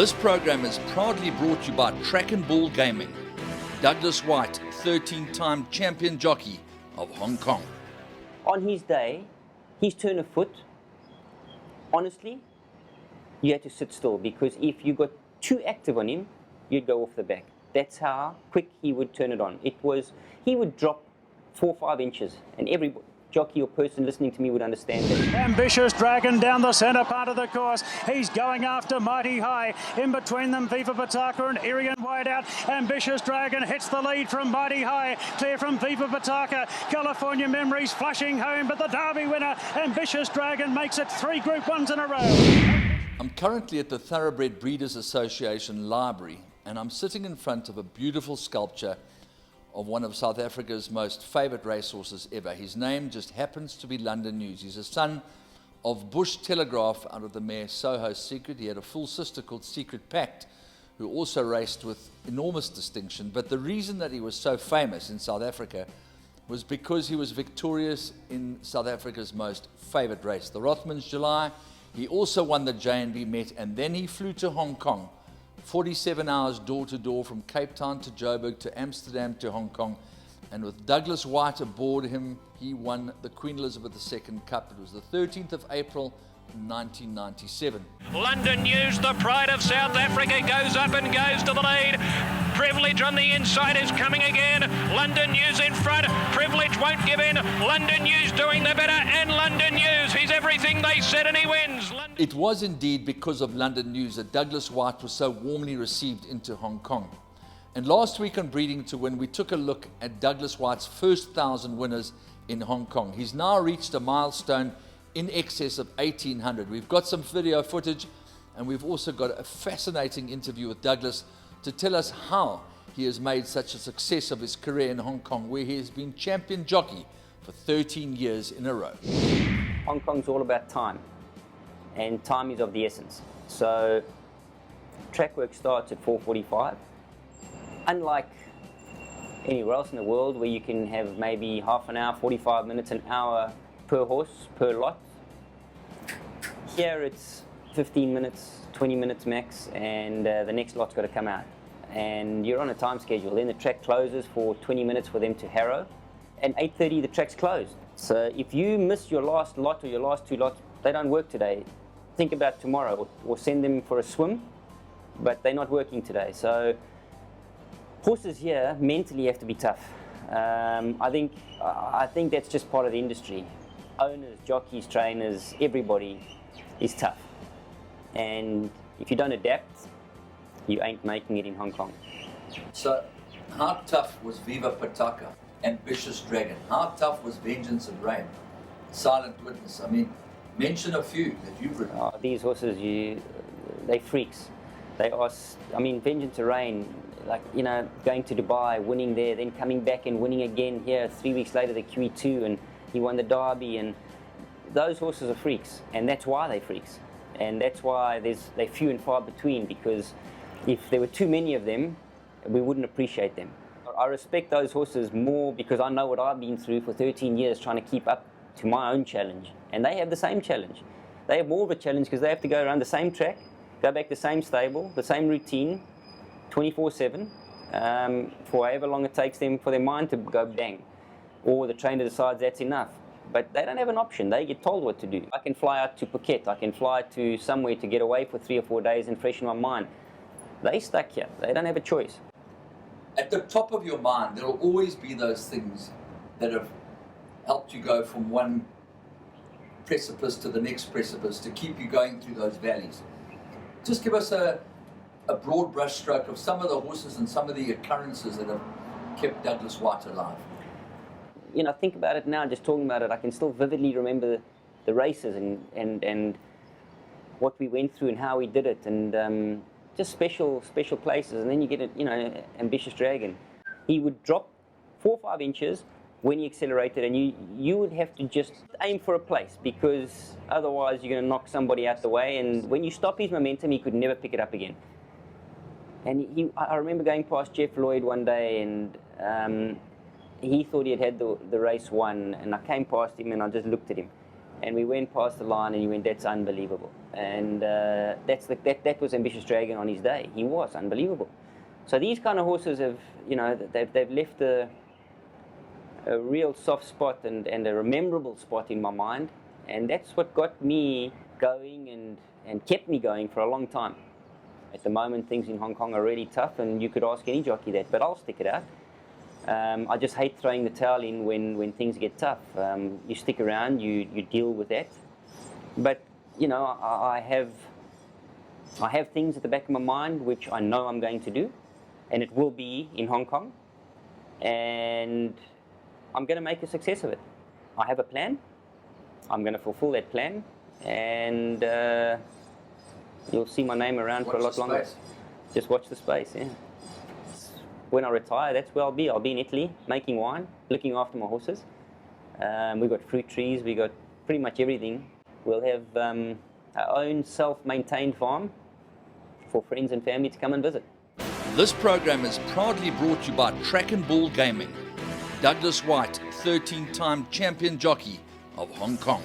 This program is proudly brought to you by Track and Ball Gaming. Douglas Whyte, 13-time champion jockey of Hong Kong. On his day, his turn of foot, honestly, you had to sit still, because if you got too active on him, you'd go off the back. That's how quick he would turn it on. He would drop 4 or 5 inches, and every jockey or person listening to me would understand that. Ambitious Dragon down the centre part of the course. He's going after Mighty High. In between them, Viva Pataka and Irian wide out. Ambitious Dragon hits the lead from Mighty High. Clear from Viva Pataka. California Memories flashing home, but the Derby winner, Ambitious Dragon, makes it 3 Group 1s in a row. I'm currently at the Thoroughbred Breeders Association Library, and I'm sitting in front of a beautiful sculpture of one of South Africa's most favoured racehorses ever. His name just happens to be London News. He's a son of Bush Telegraph out of the mare Soho Secret. He had a full sister called Secret Pact, who also raced with enormous distinction. But the reason that he was so famous in South Africa was because he was victorious in South Africa's most favoured race, the Rothmans July. He also won the J&B Met, and then he flew to Hong Kong, 47 hours door to door from Cape Town to Joburg to Amsterdam to Hong Kong. And with Douglas Whyte aboard him, he won the Queen Elizabeth II Cup. It was the 13th of April, 1997. London News, the pride of South Africa, goes up and goes to the lead. Privilege on the inside is coming again. London News in front. Privilege won't give in. London News doing the better, and London News, he's everything they said, and he wins. It was indeed because of London News that Douglas Whyte was so warmly received into Hong Kong. And last week on Breeding to Win, we took a look at Douglas Whyte's first 1,000 winners in Hong Kong. He's now reached a milestone in excess of 1,800. We've got some video footage, and we've also got a fascinating interview with Douglas to tell us how he has made such a success of his career in Hong Kong, where he has been champion jockey for 13 years in a row. Hong Kong's all about time, and time is of the essence. So track work starts at 4:45. Unlike anywhere else in the world where you can have maybe half an hour, 45 minutes, an hour per horse, per lot, here it's 15 minutes, 20 minutes max, and the next lot's got to come out. And you're on a time schedule. Then the track closes for 20 minutes for them to harrow, and 8:30 the track's closed. So if you miss your last lot or your last 2 lots, they don't work today. Think about tomorrow, or send them for a swim, but they're not working today. So horses here mentally have to be tough. I think that's just part of the industry. Owners, jockeys, trainers, everybody is tough. And if you don't adapt, you ain't making it in Hong Kong. So how tough was Viva Pataka, Ambitious Dragon? How tough was Vengeance and Rain, Silent Witness? I mean, mention a few that you've ridden. These horses, they're freaks. They are, Vengeance and Rain, going to Dubai, winning there, then coming back and winning again here, 3 weeks later the QE2, and he won the Derby. And those horses are freaks, and that's why they're freaks. And that's why they're few and far between, because if there were too many of them, we wouldn't appreciate them. I respect those horses more because I know what I've been through for 13 years trying to keep up to my own challenge. And they have the same challenge. They have more of a challenge because they have to go around the same track, go back the same stable, the same routine, 24/7, for however long it takes them for their mind to go bang. Or the trainer decides that's enough. But they don't have an option. They get told what to do. I can fly out to Phuket. I can fly to somewhere to get away for 3 or 4 days and freshen my mind. They stuck here. They don't have a choice. At the top of your mind, there will always be those things that have helped you go from one precipice to the next precipice to keep you going through those valleys. Just give us a broad brushstroke of some of the horses and some of the occurrences that have kept Douglas Whyte alive. Think about it now, just talking about it, I can still vividly remember the races and what we went through and how we did it, and just special places. And then you get Ambitious Dragon. He would drop 4 or 5 inches when he accelerated, and you would have to just aim for a place, because otherwise you're going to knock somebody out the way, and when you stop his momentum, he could never pick it up again. And I remember going past Jeff Lloyd one day, and he thought he had the race won, and I came past him and I just looked at him, And we went past the line, and he went, "That's unbelievable." And that was Ambitious Dragon on his day. He was unbelievable. So these kind of horses have, they've left a real soft spot and a rememberable spot in my mind. And that's what got me going and kept me going for a long time. At the moment, things in Hong Kong are really tough, and you could ask any jockey that, but I'll stick it out. I just hate throwing the towel in when things get tough. You stick around, you deal with that. But I have things at the back of my mind which I know I'm going to do, and it will be in Hong Kong, and I'm going to make a success of it. I have a plan. I'm going to fulfill that plan, and you'll see my name around for a lot longer. Just watch the space, yeah. When I retire, that's where I'll be. I'll be in Italy, making wine, looking after my horses. We've got fruit trees, we've got pretty much everything. We'll have our own self-maintained farm for friends and family to come and visit. This program is proudly brought to you by Track and Bull Gaming. Douglas Whyte, 13-time champion jockey of Hong Kong.